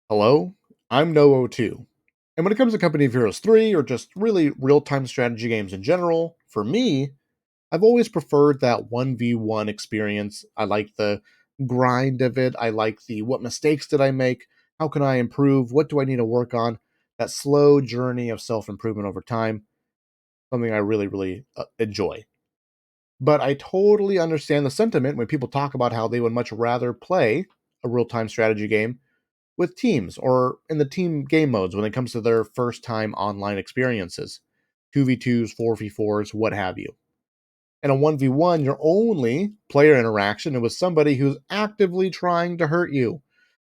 Hello, I'm No02. And when it comes to Company of Heroes 3 or just really real time strategy games in general, for me, I've always preferred that 1v1 experience. I like the grind of it. I like the what mistakes did I make? How can I improve? What do I need to work on? That slow journey of self improvement over time, something I really enjoy. But I totally understand the sentiment when people talk about how they would much rather play a real time strategy game with teams or in the team game modes when it comes to their first time online experiences 2v2s, 4v4s, what have you. In a 1v1, your only player interaction is with somebody who's actively trying to hurt you.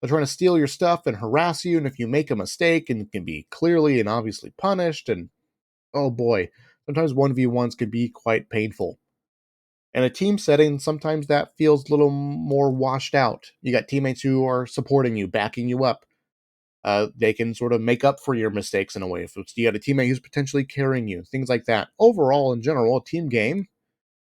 They're trying to steal your stuff and harass you, and if you make a mistake, and it can be clearly and obviously punished, and oh boy, sometimes 1v1s can be quite painful. In a team setting, sometimes that feels a little more washed out. You got teammates who are supporting you, backing you up, they can sort of make up for your mistakes in a way. If it's, you got a teammate who's potentially carrying you, things like that. Overall, in general, a team game,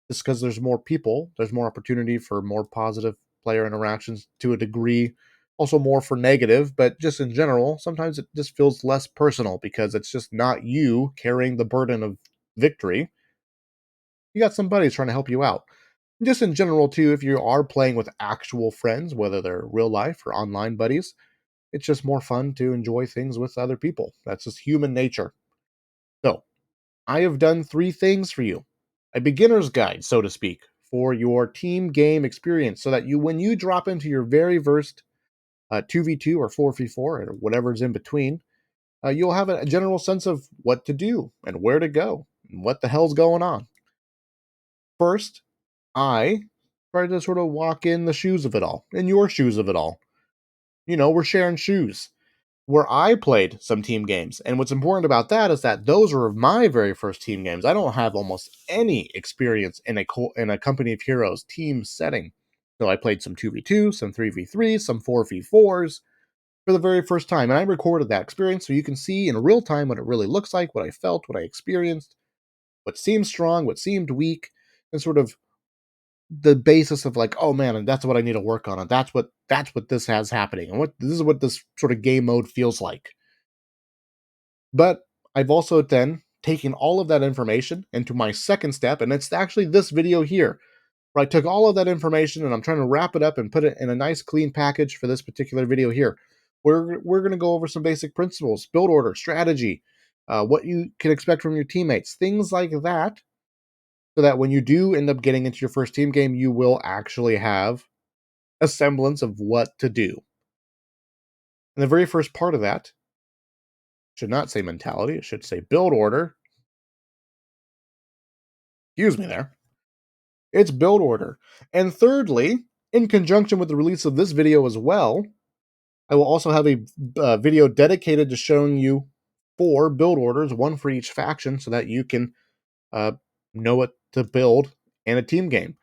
just because there's more people, there's more opportunity for more positive player interactions to a degree. Also, more for negative, but just in general, sometimes it just feels less personal because it's just not you carrying the burden of victory. You got some buddies trying to help you out. Just in general, too, if you are playing with actual friends, whether they're real life or online buddies, it's just more fun to enjoy things with other people. That's just human nature. So, I have done three things for you, a beginner's guide, so to speak, for your team game experience so that when you drop into your very first 2v2 or 4v4 or whatever's in between, you'll have a general sense of what to do and where to go and what the hell's going on. First, I try to sort of walk in the shoes of it all, in your shoes of it all. We're sharing shoes where I played some team games. And what's important about that is that those are my very first team games. I don't have almost any experience in a Company of Heroes team setting. So I played some 2v2, some 3v3, some 4v4s for the very first time. And I recorded that experience so you can see in real time what it really looks like, what I felt, what I experienced, what seemed strong, what seemed weak, and sort of the basis of like, oh man, and that's what I need to work on, and that's what this has happening, and what this is what this sort of game mode feels like. But I've also then taken all of that information into my second step, and it's actually this video here, where I took all of that information and I'm trying to wrap it up and put it in a nice clean package for this particular video here. We're going to go over some basic principles, build order, strategy, what you can expect from your teammates, things like that, so that when you do end up getting into your first team game, you will actually have a semblance of what to do. And the very first part of that should not say mentality, it should say build order. Excuse me there. It's build order. And thirdly, in conjunction with the release of this video as well, I will also have a video dedicated to showing you four build orders, one for each faction, so that you can uh, know what to build in a team game.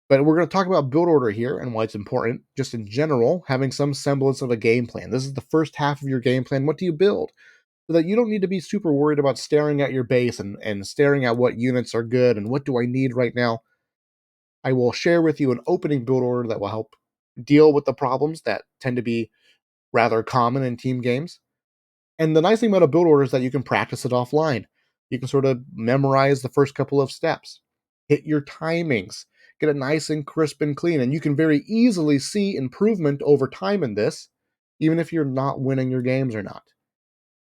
But we're going to talk about build order here and why it's important, just in general, having some semblance of a game plan. This is the first half of your game plan. What do you build? So that you don't need to be super worried about staring at your base and staring at what units are good and what do I need right now. I will share with you an opening build order that will help deal with the problems that tend to be rather common in team games. And the nice thing about a build order is that you can practice it offline. You can sort of memorize the first couple of steps, hit your timings, get it nice and crisp and clean. And you can very easily see improvement over time in this, even if you're not winning your games or not.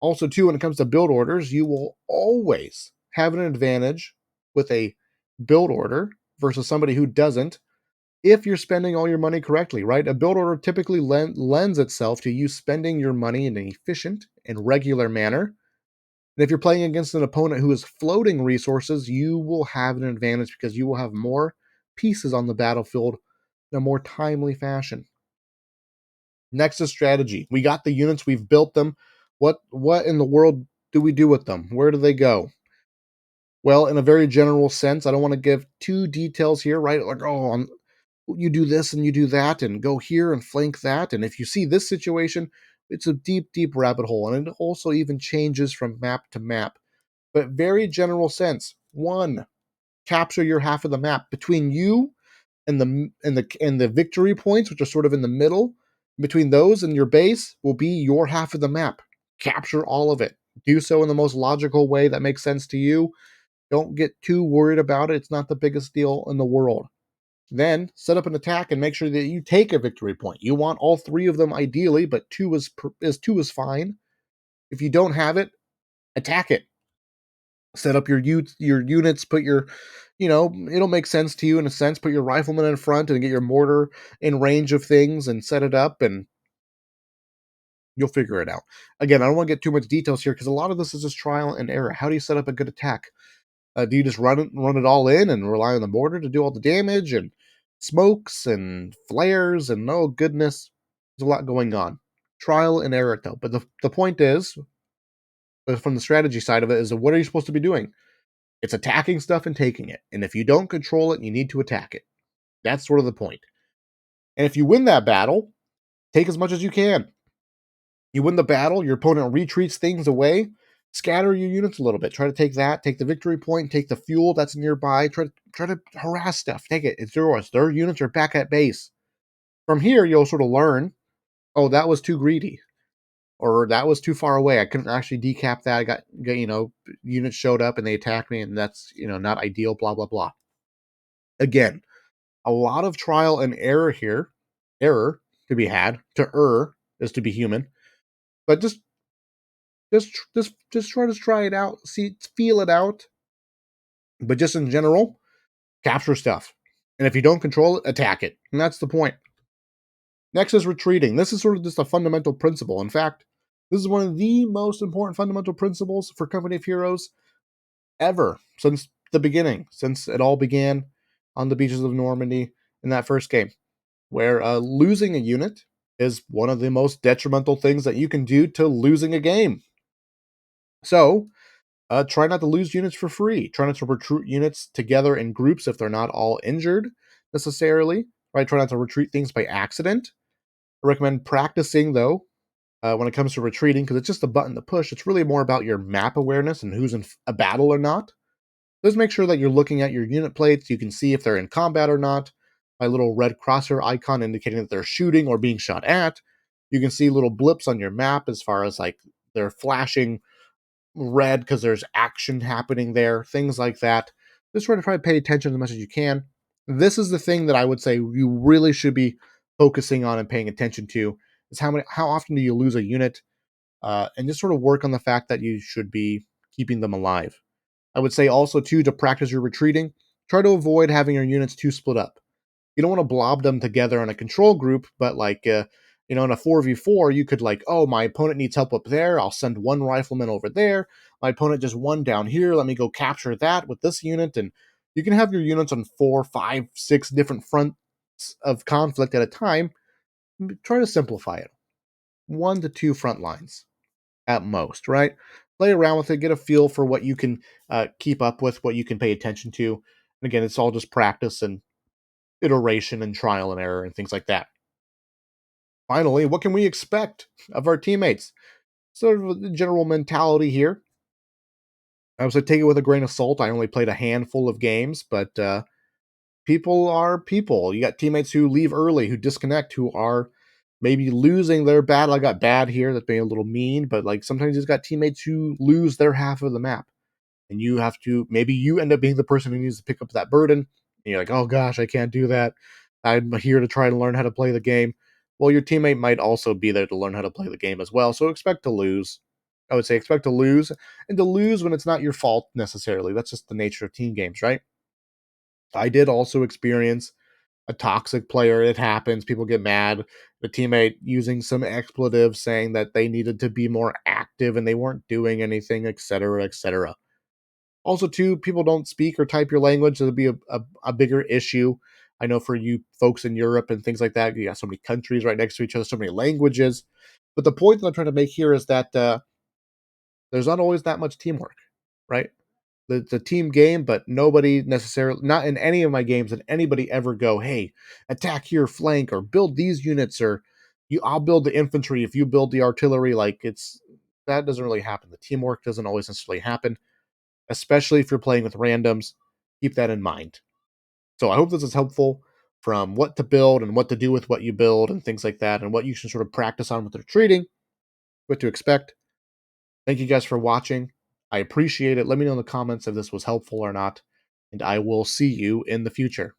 Also, too, when it comes to build orders, you will always have an advantage with a build order versus somebody who doesn't if you're spending all your money correctly, right? A build order typically lends itself to you spending your money in an efficient and regular manner. And if you're playing against an opponent who is floating resources, you will have an advantage because you will have more pieces on the battlefield in a more timely fashion. Next is strategy. We got the units, we've built them. What in the world do we do with them? Where do they go? Well, in a very general sense, I don't want to give two details here, right? Like, you do this and you do that and go here and flank that. And if you see this situation, it's a deep rabbit hole. And it also even changes from map to map. But very general sense. One, capture your half of the map between you and the victory points, which are sort of in the middle. Between those and your base will be your half of the map. Capture all of it. Do so in the most logical way that makes sense to you. Don't get too worried about it. It's not the biggest deal in the world. Then set up an attack and make sure that you take a victory point. You want all three of them ideally, but two is fine. If you don't have it, attack it. Set up your units. Put your, it'll make sense to you in a sense. Put your riflemen in front and get your mortar in range of things and set it up, and you'll figure it out. Again, I don't want to get too much details here because a lot of this is just trial and error. How do you set up a good attack? Do you just run it all in and rely on the mortar to do all the damage and smokes and flares and oh goodness, there's a lot going on. Trial and error though. But the point is, from the strategy side of it, is what are you supposed to be doing? It's attacking stuff and taking it. And if you don't control it, you need to attack it. That's sort of the point. And if you win that battle, take as much as you can. You win the battle, your opponent retreats things away, scatter your units a little bit. Try to take that, take the victory point, take the fuel that's nearby, try to harass stuff. Take it. It's yours. Their units are back at base. From here, you'll sort of learn, oh, that was too greedy. Or that was too far away. I couldn't actually decap that. I got units showed up and they attacked me, and that's not ideal, blah blah blah. Again, a lot of trial and error here. Error to be had. To err is to be human. But just try it out, feel it out. But just in general, capture stuff. And if you don't control it, attack it. And that's the point. Next is retreating. This is sort of just a fundamental principle. In fact, this is one of the most important fundamental principles for Company of Heroes ever since the beginning, since it all began on the beaches of Normandy in that first game, where losing a unit is one of the most detrimental things that you can do to losing a game. So, try not to lose units for free. Try not to recruit units together in groups if they're not all injured necessarily. Right? Try not to retreat things by accident. I recommend practicing though when it comes to retreating because it's just a button to push. It's really more about your map awareness and who's in a battle or not. Just make sure that you're looking at your unit plates. You can see if they're in combat or not. My little red crosshair icon indicating that they're shooting or being shot at. You can see little blips on your map as far as like they're flashing red because there's action happening there, things like that. Just try to pay attention as much as you can. This is the thing that I would say you really should be focusing on and paying attention to is how often do you lose a unit, and just sort of work on the fact that you should be keeping them alive. I would say also too to practice your retreating, try to avoid having your units too split up. You don't want to blob them together in a control group, but like in a 4v4, you could like, oh, my opponent needs help up there. I'll send one rifleman over there. My opponent just one down here. Let me go capture that with this unit. And you can have your units on 4, 5, 6 different fronts of conflict at a time. Try to simplify it. 1 to 2 front lines at most, right? Play around with it, get a feel for what you can keep up with, what you can pay attention to. And again, it's all just practice and iteration and trial and error and things like that. Finally, what can we expect of our teammates? Sort of the general mentality here. I would say take it with a grain of salt. I only played a handful of games, but people are people. You got teammates who leave early, who disconnect, who are maybe losing their battle. I got bad here. That's being a little mean, but like sometimes you've got teammates who lose their half of the map. And you have to, maybe you end up being the person who needs to pick up that burden. And you're like, oh gosh, I can't do that. I'm here to try to learn how to play the game. Well, your teammate might also be there to learn how to play the game as well. So expect to lose. I would say expect to lose, and to lose when it's not your fault necessarily. That's just the nature of team games, right? I did also experience a toxic player. It happens. People get mad. The teammate using some expletives saying that they needed to be more active and they weren't doing anything, etc., etc. Also, too, people don't speak or type your language. It'll be a bigger issue. I know for you folks in Europe and things like that, you got so many countries right next to each other, so many languages. But the point that I'm trying to make here is that there's not always that much teamwork, right? It's a team game, but nobody necessarily, not in any of my games, did anybody ever go, hey, attack here, flank, or build these units, or I'll build the infantry if you build the artillery. Like that doesn't really happen. The teamwork doesn't always necessarily happen, especially if you're playing with randoms. Keep that in mind. So I hope this is helpful. from what to build and what to do with what you build and things like that, and what you should sort of practice on with retreating, what to expect. Thank you guys for watching. I appreciate it. Let me know in the comments if this was helpful or not, and I will see you in the future.